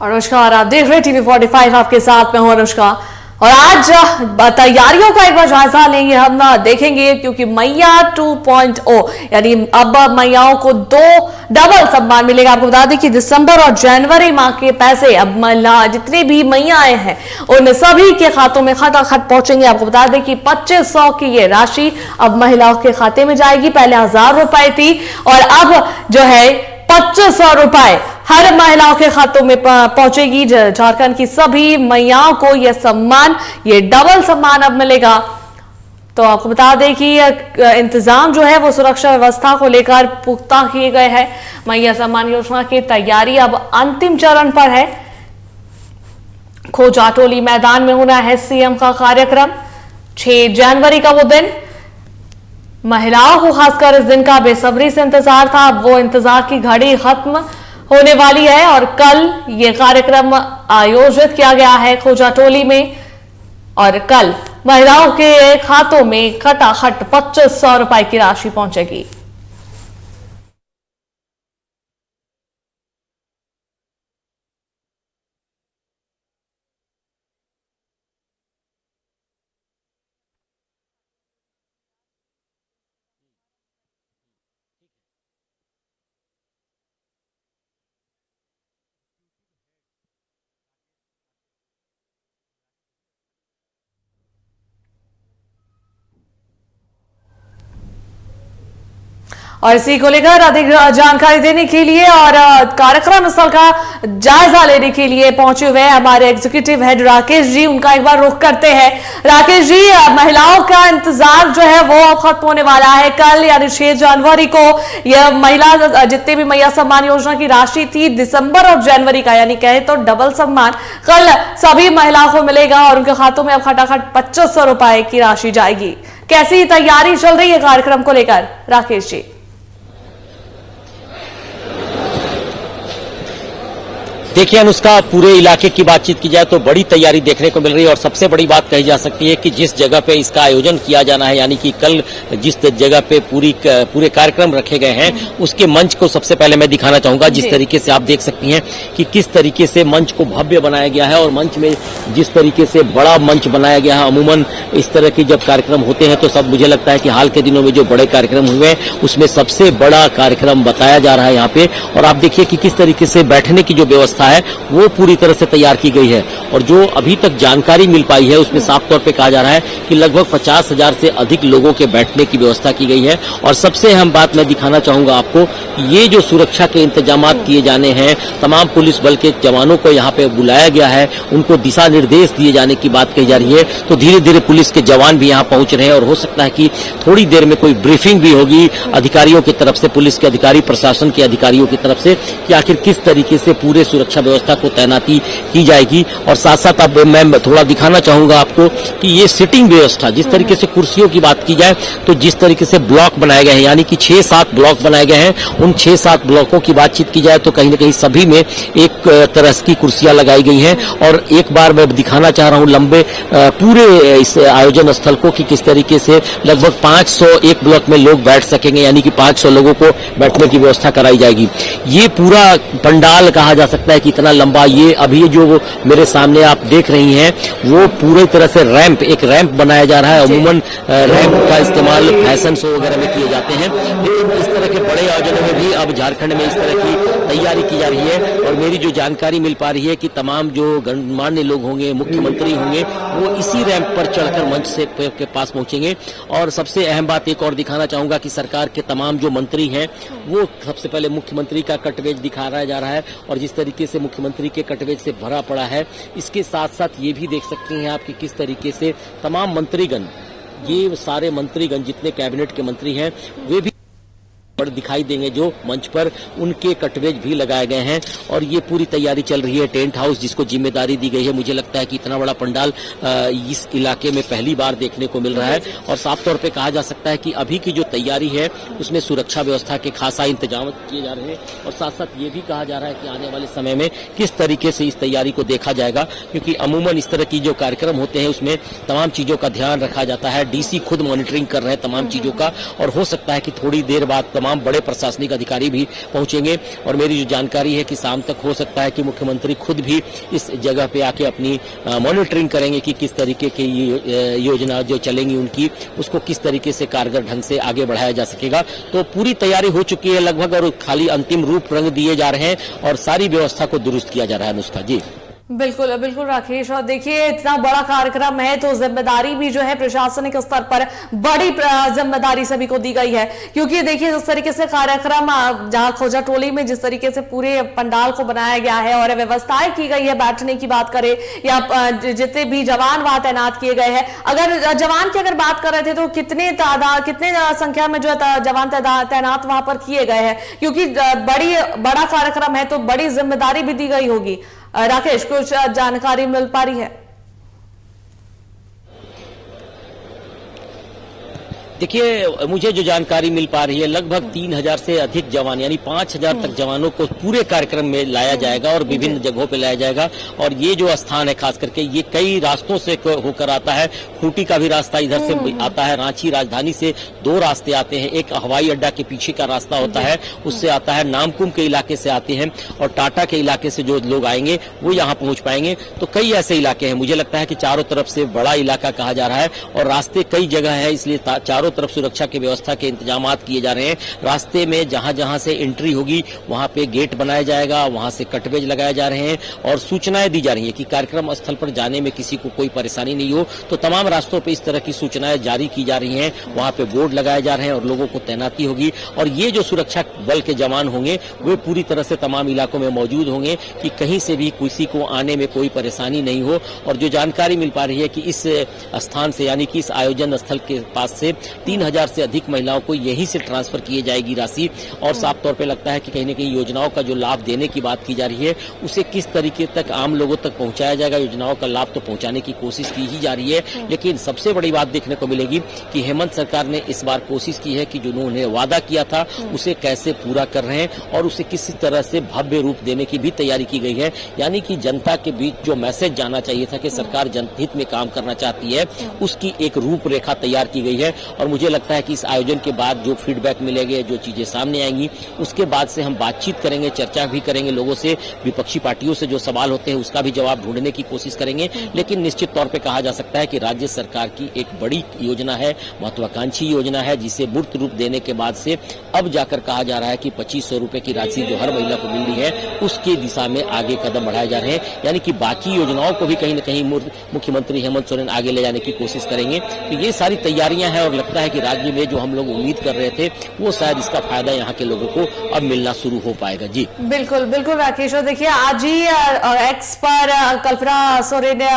और नमस्कार, आप देख रहे टीवी 45, आपके साथ में हूं अनुष्का। और आज तैयारियों का एक बार जायजा लेंगे हम देखेंगे, क्योंकि मैया 2.0 यानी अब मैयाओं को 2 डबल सम्मान मिलेगा। आपको बता दें कि दिसंबर और जनवरी माह के पैसे अब जितनी भी मैयाएं हैं उन सभी के खातों में खटाखट पहुंचेंगे। आपको बता दें कि 2500 की ये राशि अब महिलाओं के खाते में जाएगी। पहले 1000 रुपए थी और अब जो है 2500 रुपए हर महिलाओं के खातों में पहुंचेगी। झारखंड की सभी मैयाओं को यह सम्मान, ये डबल सम्मान अब मिलेगा। तो आपको बता दें कि इंतजाम जो है वो सुरक्षा व्यवस्था को लेकर पुख्ता किए गए हैं। मैया सम्मान योजना की तैयारी अब अंतिम चरण पर है। खोजाटोली मैदान में होना है सीएम का कार्यक्रम। 6 जनवरी का वो दिन, महिलाओं को खासकर इस दिन का बेसब्री से इंतजार था। अब वो इंतजार की घड़ी खत्म होने वाली है और कल ये कार्यक्रम आयोजित किया गया है खोजाटोली में। और कल महिलाओं के खातों में खटाखट 2500 रुपए की राशि पहुंचेगी। और इसी को लेकर अधिक जानकारी देने के लिए और कार्यक्रम स्थल का जायजा लेने के लिए पहुंचे हुए हमारे एग्जीक्यूटिव हेड राकेश जी। उनका एक बार रुख करते हैं। राकेश जी, महिलाओं का इंतजार जो है वो अब खत्म होने वाला है। कल यानी 6 जनवरी को यह महिला जितने भी मैया सम्मान योजना की राशि थी दिसंबर और जनवरी का, यानी कहे तो डबल सम्मान कल सभी महिलाओं को मिलेगा और उनके खातों में अब खटाखट 2500 रुपए की राशि जाएगी। कैसी तैयारी चल रही है कार्यक्रम को लेकर, राकेश जी? देखिए अनुष्का, पूरे इलाके की बातचीत की जाए तो बड़ी तैयारी देखने को मिल रही है और सबसे बड़ी बात कही जा सकती है कि जिस जगह पे इसका आयोजन किया जाना है, यानी कि कल जिस जगह पे पूरे कार्यक्रम रखे गए हैं उसके मंच को सबसे पहले मैं दिखाना चाहूंगा। जिस तरीके से आप देख सकती हैं कि किस तरीके से मंच को भव्य बनाया गया है और मंच में जिस तरीके से बड़ा मंच बनाया गया है। अमूमन इस तरह के जब कार्यक्रम होते हैं तो सब मुझे लगता है कि हाल के दिनों में जो बड़े कार्यक्रम हुए हैं उसमें सबसे बड़ा कार्यक्रम बताया जा रहा है यहाँ पे। और आप देखिए कि किस तरीके से बैठने की जो व्यवस्था है वो पूरी तरह से तैयार की गई है। और जो अभी तक जानकारी मिल पाई है उसमें साफ तौर पे कहा जा रहा है कि लगभग 50,000 से अधिक लोगों के बैठने की व्यवस्था की गई है। और सबसे अहम बात मैं दिखाना चाहूंगा आपको, ये जो सुरक्षा के इंतजाम किए जाने हैं, तमाम पुलिस बल के जवानों को यहाँ पे बुलाया गया है, उनको दिशा निर्देश दिए जाने की बात कही जा रही है। तो धीरे धीरे पुलिस के जवान भी यहाँ पहुंच रहे हैं और हो सकता है कि थोड़ी देर में कोई ब्रीफिंग भी होगी अधिकारियों की तरफ से, पुलिस के अधिकारी, प्रशासन के अधिकारियों की तरफ से, कि आखिर किस तरीके से पूरे सुरक्षा व्यवस्था को तैनाती की जाएगी। और साथ साथ अब मैं थोड़ा दिखाना चाहूंगा आपको कि ये सिटिंग व्यवस्था, जिस तरीके से कुर्सियों की बात की जाए तो जिस तरीके से ब्लॉक बनाए गए हैं, यानी कि 6-7 ब्लॉक बनाए गए हैं, उन 6-7 ब्लॉकों की बातचीत की जाए तो कहीं ना कहीं सभी में एक तरह की कुर्सियां लगाई गई हैं। और एक बार मैं दिखाना चाह रहा हूं लंबे पूरे इस आयोजन स्थल को कि किस तरीके से लगभग 500 एक ब्लॉक में लोग बैठ सकेंगे, यानी कि 500 लोगों को बैठने की व्यवस्था कराई जाएगी। ये पूरा पंडाल कहा जा सकता है कि इतना लंबा, ये अभी जो मेरे सामने आप देख रही हैं वो पूरी तरह से एक रैंप बनाया जा रहा है। अमूमन रैंप का इस्तेमाल फैशन शो वगैरह में किए जाते हैं, लेकिन इस तरह के बड़े आयोजनों में भी अब झारखंड में इस तरह की तैयारी की जा रही है। और मेरी जो जानकारी मिल पा रही है कि तमाम जो गणमान्य लोग होंगे, मुख्यमंत्री होंगे, वो इसी रैंप पर चढ़कर मंच से के पास पहुंचेंगे। और सबसे अहम बात एक और दिखाना चाहूंगा कि सरकार के तमाम जो मंत्री हैं वो सबसे पहले मुख्यमंत्री का कटवेज दिखाया जा रहा है और जिस तरीके से मुख्यमंत्री के कटवेज से भरा पड़ा है, इसके साथ साथ ये भी देख सकते हैं आप कि किस तरीके से तमाम मंत्रीगण, ये सारे मंत्रीगण जितने कैबिनेट के मंत्री हैं वे भी दिखाई देंगे जो मंच पर, उनके कटवेज भी लगाए गए हैं। और ये पूरी तैयारी चल रही है। टेंट हाउस जिसको जिम्मेदारी दी गई है, मुझे लगता है कि इतना बड़ा पंडाल इस इलाके में पहली बार देखने को मिल रहा है। और साफ तौर पे कहा जा सकता है कि अभी की जो तैयारी है उसमें सुरक्षा व्यवस्था के खासा इंतजाम किए जा रहे हैं। और साथ साथ ये भी कहा जा रहा है कि आने वाले समय में किस तरीके से इस तैयारी को देखा जाएगा, क्योंकि अमूमन इस तरह की जो कार्यक्रम होते हैं उसमें तमाम चीजों का ध्यान रखा जाता है। डीसी खुद मॉनिटरिंग कर रहे हैं तमाम चीजों का, और हो सकता है कि थोड़ी देर बाद तमाम तमाम बड़े प्रशासनिक अधिकारी भी पहुंचेंगे। और मेरी जो जानकारी है कि शाम तक हो सकता है कि मुख्यमंत्री खुद भी इस जगह पे आके अपनी मॉनिटरिंग करेंगे कि किस तरीके की योजना जो चलेंगी उनकी, उसको किस तरीके से कारगर ढंग से आगे बढ़ाया जा सकेगा। तो पूरी तैयारी हो चुकी है लगभग, और खाली अंतिम रूप रंग दिए जा रहे हैं और सारी व्यवस्था को दुरुस्त किया जा रहा है। अनुष्का जी। बिल्कुल बिल्कुल राकेश, और देखिए इतना बड़ा कार्यक्रम है तो जिम्मेदारी भी जो है प्रशासनिक स्तर पर बड़ी जिम्मेदारी सभी को दी गई है, क्योंकि देखिए जिस तरीके से कार्यक्रम जहां खोजा टोली में जिस तरीके से पूरे पंडाल को बनाया गया है और व्यवस्थाएं की गई है, बैठने की बात करें या जितने भी जवान वहां तैनात किए गए हैं, अगर जवान की अगर बात कर रहे थे तो कितने संख्या में जो है जवान तैनात वहां पर किए गए हैं, क्योंकि बड़ा कार्यक्रम है तो बड़ी जिम्मेदारी भी दी गई होगी। राकेश, कुछ जानकारी मिल पा रही है? देखिए, मुझे जो जानकारी मिल पा रही है लगभग 3000 से अधिक जवान यानी 5000 तक जवानों को पूरे कार्यक्रम में लाया जाएगा और विभिन्न जगहों पे लाया जाएगा। और ये जो स्थान है खास करके ये कई रास्तों से होकर आता है। खूंटी का भी रास्ता इधर से आता है, रांची राजधानी से 2 रास्ते आते हैं, एक हवाई अड्डा के पीछे का रास्ता होता है उससे आता है, नामकुम के इलाके से आते हैं और टाटा के इलाके से जो लोग आएंगे वो यहाँ पहुंच पाएंगे। तो कई ऐसे इलाके हैं, मुझे लगता है कि चारों तरफ से बड़ा इलाका कहा जा रहा है और रास्ते कई जगह है, इसलिए चारों तरफ सुरक्षा की व्यवस्था के इंतजाम किए जा रहे हैं। रास्ते में जहां जहां से एंट्री होगी वहां पे गेट बनाया जाएगा, वहां से कटवेज लगाए जा रहे हैं और सूचनाएं दी जा रही है कि कार्यक्रम स्थल पर जाने में किसी को कोई परेशानी नहीं हो। तो तमाम रास्तों पे इस तरह की सूचनाएं जारी की जा रही हैं, वहां पे बोर्ड लगाए जा रहे हैं और लोगों को तैनाती होगी। और ये जो सुरक्षा बल के जवान होंगे वे पूरी तरह से तमाम इलाकों में मौजूद होंगे कि कहीं से भी किसी को आने में कोई परेशानी नहीं हो। और जो जानकारी मिल पा रही है कि इस स्थान से यानी कि इस आयोजन स्थल के पास से 3000 से अधिक महिलाओं को यहीं से ट्रांसफर किए जाएगी राशि। और साफ तौर पे लगता है कि कहीं न कहीं योजनाओं का जो लाभ देने की बात की जा रही है उसे किस तरीके तक आम लोगों तक पहुंचाया जाएगा। योजनाओं का लाभ तो पहुंचाने की कोशिश की ही जा रही है, लेकिन सबसे बड़ी बात देखने को मिलेगी कि हेमंत सरकार ने इस बार कोशिश की है कि जो उन्होंने वादा किया था उसे कैसे पूरा कर रहे हैं और उसे किसी तरह से भव्य रूप देने की भी तैयारी की गई है। यानी कि जनता के बीच जो मैसेज जाना चाहिए था कि सरकार जनहित में काम करना चाहती है, उसकी एक रूपरेखा तैयार की गई है। और मुझे लगता है कि इस आयोजन के बाद जो फीडबैक मिलेंगे, जो चीजें सामने आएंगी, उसके बाद से हम बातचीत करेंगे, चर्चा भी करेंगे लोगों से, विपक्षी पार्टियों से जो सवाल होते हैं उसका भी जवाब ढूंढने की कोशिश करेंगे। लेकिन निश्चित तौर पे कहा जा सकता है कि राज्य सरकार की एक बड़ी योजना है, महत्वाकांक्षी योजना है, जिसे मूर्त रूप देने के बाद से अब जाकर कहा जा रहा है कि 2500 रुपए की राशि जो हर महिला को मिल रही है उसकी दिशा में आगे कदम बढ़ाए जा रहे हैं। यानी कि बाकी योजनाओं को भी कहीं न कहीं मुख्यमंत्री हेमंत सोरेन आगे ले जाने की कोशिश करेंगे। तो ये सारी तैयारियां हैं और लगता है कि राज्य में जो हम लोग उम्मीद कर रहे थे वो शायद इसका फायदा यहाँ के लोगों को अब मिलना शुरू हो पाएगा। जी बिल्कुल बिल्कुल राकेश, देखिए आज ही एक्स पर कल्पना सोरेन ने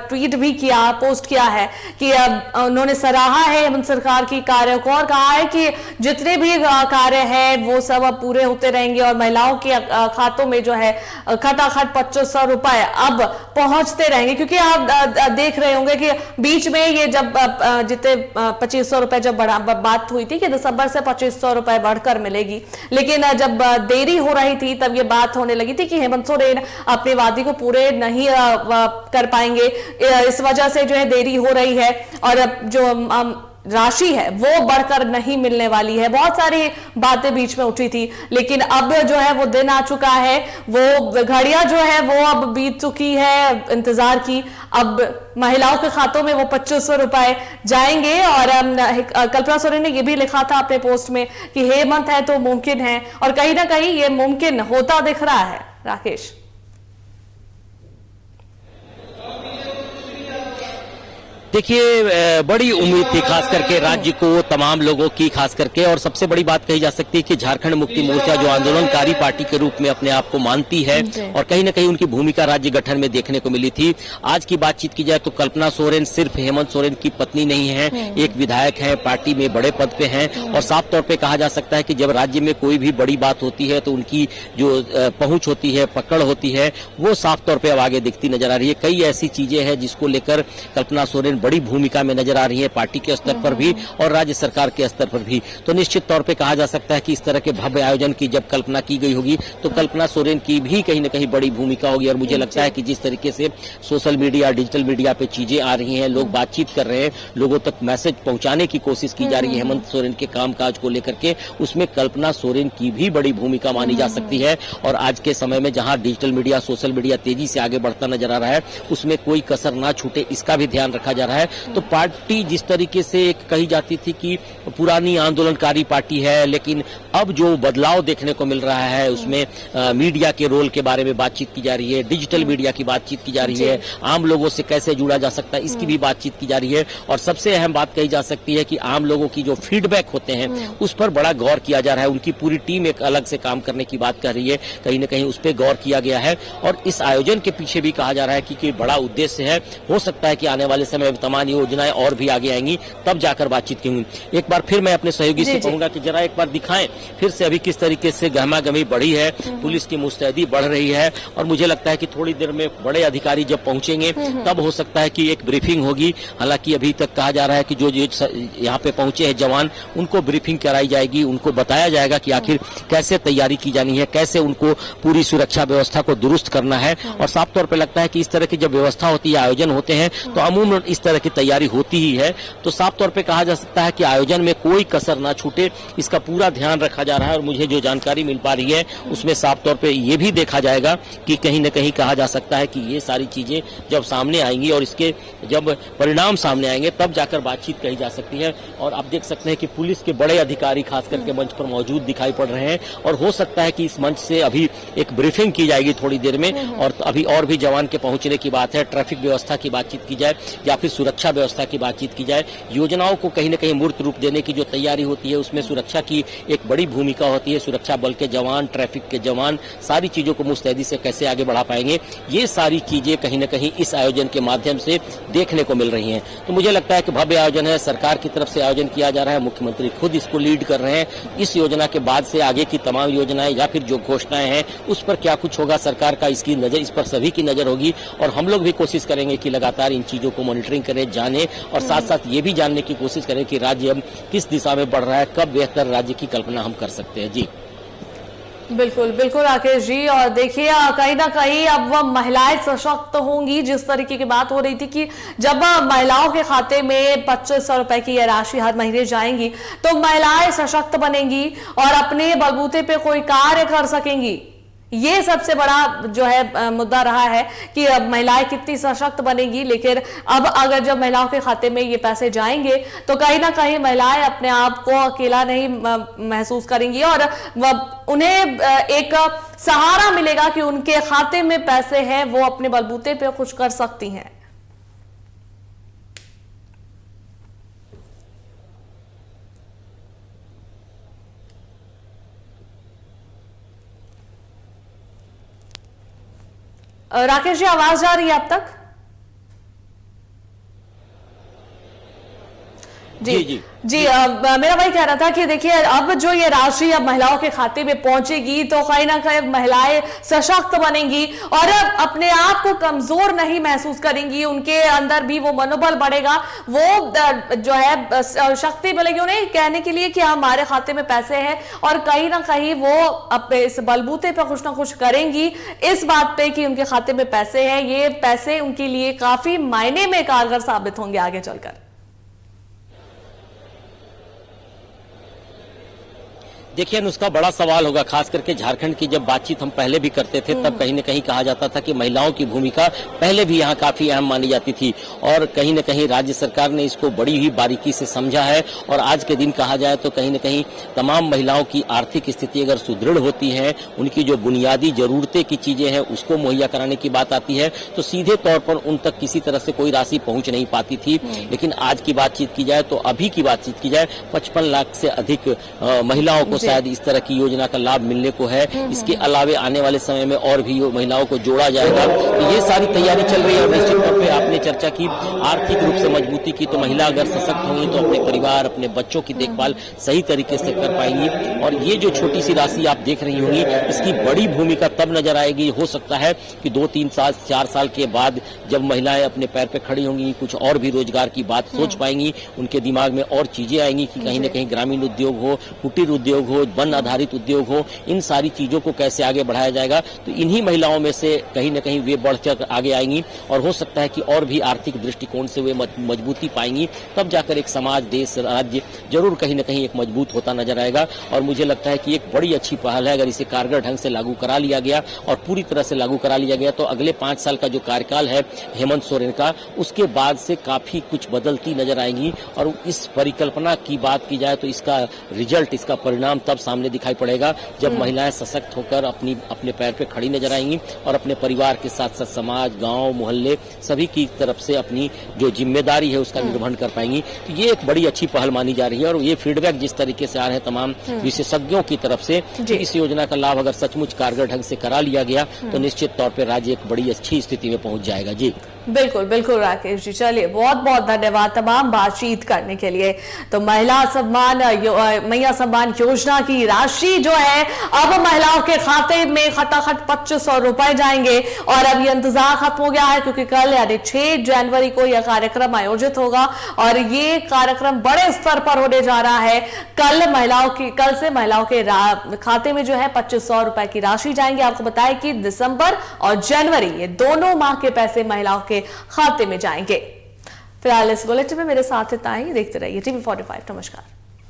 ट्वीट भी किया, पोस्ट किया है कि उन्होंने सराहा है हेमंत सरकार की कार्य को और कहा है कि जितने भी कार्य है वो सब अब पूरे होते रहेंगे और महिलाओं के खातों में जो है खटाखट 2500 रुपए अब पहुंचते रहेंगे। क्योंकि आप देख रहे होंगे कि बीच में ये जब जितने 2500 रुपए जब बात हुई थी कि दिसंबर से 2500 रुपए बढ़कर मिलेगी, लेकिन जब देरी हो रही थी तब ये बात होने लगी थी कि हेमंत सोरेन अपने वादे को पूरे नहीं कर पाएंगे, इस वजह से जो है देरी हो रही है और जो राशि है वो बढ़कर नहीं मिलने वाली है। बहुत सारी बातें बीच में उठी थी, लेकिन अब जो है वो दिन आ चुका है, वो घड़ियां जो है वो अब बीत चुकी है इंतजार की। अब महिलाओं के खातों में वो 2500 रुपए जाएंगे। और कल्पना सोरेन ने ये भी लिखा था अपने पोस्ट में कि हेमंत है तो मुमकिन है, और कहीं ना कहीं ये मुमकिन होता दिख रहा है। राकेश, देखिए, बड़ी उम्मीद थी खास करके राज्य को, तमाम लोगों की खास करके, और सबसे बड़ी बात कही जा सकती है कि झारखंड मुक्ति मोर्चा जो आंदोलनकारी पार्टी के रूप में अपने आप को मानती है और कहीं न कहीं उनकी भूमिका राज्य गठन में देखने को मिली थी। आज की बातचीत की जाए तो कल्पना सोरेन सिर्फ हेमंत सोरेन की पत्नी नहीं है, एक विधायक है, पार्टी में बड़े पद पे हैं और साफ तौर पे कहा जा सकता है कि जब राज्य में कोई भी बड़ी बात होती है तो उनकी जो पहुंच होती है, पकड़ होती है, वो साफ तौर पर अब आगे दिखती नजर आ रही है। कई ऐसी चीजें हैं जिसको लेकर कल्पना सोरेन बड़ी भूमिका में नजर आ रही है, पार्टी के स्तर पर भी और राज्य सरकार के स्तर पर भी। तो निश्चित तौर पे कहा जा सकता है कि इस तरह के भव्य आयोजन की जब कल्पना की गई होगी तो कल्पना सोरेन की भी कहीं न कहीं बड़ी भूमिका होगी। और मुझे लगता है कि जिस तरीके से सोशल मीडिया, डिजिटल मीडिया पे चीजें आ रही हैं, लोग बातचीत कर रहे हैं, लोगों तक मैसेज पहुंचाने की कोशिश की जा रही है हेमंत सोरेन के कामकाज को लेकर के, उसमें कल्पना सोरेन की भी बड़ी भूमिका मानी जा सकती है। और आज के समय में जहां डिजिटल मीडिया, सोशल मीडिया तेजी से आगे बढ़ता नजर आ रहा है, उसमें कोई कसर ना छूटे, इसका भी ध्यान रखा जा रहा है। तो पार्टी जिस तरीके से एक कही जाती थी कि पुरानी आंदोलनकारी पार्टी है, लेकिन अब जो बदलाव देखने को मिल रहा है उसमें मीडिया के रोल के बारे में बातचीत की जा रही है, डिजिटल मीडिया की बातचीत की जा रही है, आम लोगों से कैसे जुड़ा जा सकता है इसकी भी बातचीत की जा रही है। और सबसे अहम बात कही जा सकती है कि आम लोगों की जो फीडबैक होते हैं उस पर बड़ा गौर किया जा रहा है। उनकी पूरी टीम एक अलग से काम करने की बात कर रही है, कहीं न कहीं उस पर गौर किया गया है। और इस आयोजन के पीछे भी कहा जा रहा है कि बड़ा उद्देश्य है। हो सकता है कि आने वाले समय में तमाम योजनाएं और भी आगे आएंगी, तब जाकर बातचीत की होंगी। एक बार फिर मैं अपने सहयोगी से कहूंगा कि जरा एक बार दिखाएं फिर से अभी किस तरीके से गहमागहमी बढ़ी है, पुलिस की मुस्तैदी बढ़ रही है। और मुझे लगता है कि थोड़ी देर में बड़े अधिकारी जब पहुंचेंगे तब हो सकता है कि एक ब्रीफिंग होगी। हालांकि अभी तक कहा जा रहा है कि जो यहाँ पे पहुंचे हैं जवान, उनको ब्रीफिंग कराई जाएगी, उनको बताया जाएगा कि आखिर कैसे तैयारी की जानी है, कैसे उनको पूरी सुरक्षा व्यवस्था को दुरुस्त करना है। और साफ तौर पर लगता है कि इस तरह की जब व्यवस्था होती है, आयोजन होते हैं, तो अमूमन इस तरह की तैयारी होती ही है। तो साफ तौर पर कहा जा सकता है कि आयोजन में कोई कसर ना छूटे, इसका पूरा ध्यान रखा जा रहा है। और मुझे जो जानकारी मिल पा रही है उसमें साफ तौर पे ये भी देखा जाएगा कि कहीं न कहीं कहा जा सकता है कि ये सारी चीजें जब सामने आएंगी और इसके जब परिणाम सामने आएंगे तब जाकर बातचीत कही जा सकती है। और आप देख सकते हैं कि पुलिस के बड़े अधिकारी खास करके मंच पर मौजूद दिखाई पड़ रहे हैं। और हो सकता है कि इस मंच से अभी एक ब्रीफिंग की जाएगी थोड़ी देर में, और अभी और भी जवान के पहुंचने की बात है, ट्रैफिक व्यवस्था की बातचीत की जाए या फिर सुरक्षा व्यवस्था की बातचीत की जाए। योजनाओं को कहीं न कहीं मूर्त रूप देने की जो तैयारी होती है उसमें सुरक्षा की एक बड़ी भूमिका होती है। सुरक्षा बल के जवान, ट्रैफिक के जवान सारी चीजों को मुस्तैदी से कैसे आगे बढ़ा पाएंगे, ये सारी चीजें कहीं न कहीं इस आयोजन के माध्यम से देखने को मिल रही हैं। तो मुझे लगता है कि भव्य आयोजन है, सरकार की तरफ से आयोजन किया जा रहा है, मुख्यमंत्री खुद इसको लीड कर रहे हैं। इस योजना के बाद से आगे की तमाम योजनाएं या फिर जो घोषणाएं हैं उस पर क्या कुछ होगा, सरकार का इसकी नजर, इस पर सभी की नजर होगी। और हम लोग भी कोशिश करेंगे कि लगातार इन चीजों को मॉनिटरिंग करें, जाने और साथ साथ ये भी जानने की कोशिश करें कि राज्य अब किस दिशा में बढ़ रहा है, कब बेहतर राज्य की कल्पना हम कर सकते हैं। जी बिल्कुल बिल्कुल राकेश जी। और देखिए कहीं ना कहीं अब वह महिलाएं सशक्त होंगी। जिस तरीके की बात हो रही थी कि जब महिलाओं के खाते में 2500 रुपए की यह राशि हर महीने जाएंगी तो महिलाएं सशक्त बनेंगी और अपने बलबूते पे कोई कार्य कर सकेंगी। ये सबसे बड़ा जो है मुद्दा रहा है कि अब महिलाएं कितनी सशक्त बनेगी। लेकिन अब अगर जब महिलाओं के खाते में ये पैसे जाएंगे तो कहीं ना कहीं महिलाएं अपने आप को अकेला नहीं महसूस करेंगी और उन्हें एक सहारा मिलेगा कि उनके खाते में पैसे हैं, वो अपने बलबूते पे कुछ कर सकती हैं। राकेश जी आवाज जा रही है आप तक? जी मेरा भाई कह रहा था कि देखिए अब जो ये राशि अब महिलाओं के खाते में पहुंचेगी तो कहीं ना कहीं महिलाएं सशक्त बनेंगी और अपने आप को कमजोर नहीं महसूस करेंगी। उनके अंदर भी वो मनोबल बढ़ेगा, वो जो है शक्ति मिलेगी उन्हें कहने के लिए कि हमारे खाते में पैसे हैं और कहीं ना कहीं वो अपने इस बलबूते पर कुछ ना कुछ करेंगी इस बात पे कि उनके खाते में पैसे हैं। ये पैसे उनके लिए काफी मायने में कारगर साबित होंगे आगे चलकर। देखिए अनुष्का, बड़ा सवाल होगा, खास करके झारखंड की जब बातचीत हम पहले भी करते थे तब कहीं न कहीं कहा जाता था कि महिलाओं की भूमिका पहले भी यहाँ काफी अहम मानी जाती थी और कहीं न कहीं राज्य सरकार ने इसको बड़ी ही बारीकी से समझा है। और आज के दिन कहा जाए तो कहीं न कहीं तमाम महिलाओं की आर्थिक स्थिति अगर सुदृढ़ होती है, उनकी जो बुनियादी जरूरतें की चीजें हैं उसको मुहैया कराने की बात आती है तो सीधे तौर पर उन तक किसी तरह से कोई राशि पहुंच नहीं पाती थी। लेकिन आज की बातचीत की जाए तो अभी की बातचीत की जाए 55 लाख से अधिक महिलाओं को शायद इस तरह की योजना का लाभ मिलने को है। इसके अलावे आने वाले समय में और भी महिलाओं को जोड़ा जाएगा। तो ये सारी तैयारी चल रही है और निश्चित तौर पे आपने चर्चा की आर्थिक रूप से मजबूती की, तो महिला अगर सशक्त होंगी तो अपने परिवार, अपने बच्चों की देखभाल सही तरीके से कर पाएंगी। और ये जो छोटी सी राशि आप देख रही होंगी, इसकी बड़ी भूमिका तब नजर आएगी। हो सकता है कि 2-3 साल 4 साल के बाद जब महिलाएं अपने पैर पे खड़ी होंगी, कुछ और भी रोजगार की बात सोच पाएंगी, उनके दिमाग में और चीजें आएंगी कि कहीं न कहीं ग्रामीण उद्योग हो, कुटीर उद्योग हो, वन आधारित उद्योग हो, इन सारी चीजों को कैसे आगे बढ़ाया जाएगा। तो इन्हीं महिलाओं में से कहीं न कहीं वे बढ़कर आगे आएंगी और हो सकता है कि और भी आर्थिक दृष्टिकोण से वे मजबूती पाएंगी। तब जाकर एक समाज, देश, राज्य जरूर कहीं न कहीं एक मजबूत होता नजर आएगा। और मुझे लगता है कि एक बड़ी अच्छी पहल है। अगर इसे कारगर ढंग से लागू करा लिया गया और पूरी तरह से लागू करा लिया गया तो अगले 5 साल का जो कार्यकाल है हेमंत सोरेन का, उसके बाद से काफी कुछ बदलती नजर आएंगी। और इस परिकल्पना की बात की जाए तो इसका रिजल्ट, इसका परिणाम तब सामने दिखाई पड़ेगा जब महिलाएं सशक्त होकर अपने पैर पे खड़ी नजर आएंगी और अपने परिवार के साथ साथ समाज, गांव, मोहल्ले सभी की तरफ से अपनी जो जिम्मेदारी है उसका निर्वहन कर पाएंगी। तो ये एक बड़ी अच्छी पहल मानी जा रही है। और ये फीडबैक जिस तरीके से आ रहे हैं तमाम विशेषज्ञों की तरफ से, इस योजना का लाभ अगर सचमुच कारगर ढंग से करा लिया गया तो निश्चित तौर पर राज्य एक बड़ी अच्छी स्थिति में पहुंच जाएगा। जी बिल्कुल बिल्कुल राकेश जी, चलिए बहुत बहुत धन्यवाद तमाम बातचीत करने के लिए। तो मैया सम्मान योजना की राशि जो है अब महिलाओं के खाते में खटाखट 2500 रुपए जाएंगे। और अब ये इंतजार खत्म हो गया है क्योंकि कल यानी 6 जनवरी को यह कार्यक्रम आयोजित होगा और ये कार्यक्रम बड़े स्तर पर होने जा रहा है। कल से महिलाओं के खाते में जो है 2500 रुपए की राशि जाएंगे। आपको बताएं कि दिसंबर और जनवरी ये दोनों माह के पैसे महिलाओं के खाते में जाएंगे। फिलहाल इस बुलेटिन में मेरे साथ इतना ही। देखते रहिए TV45। नमस्कार।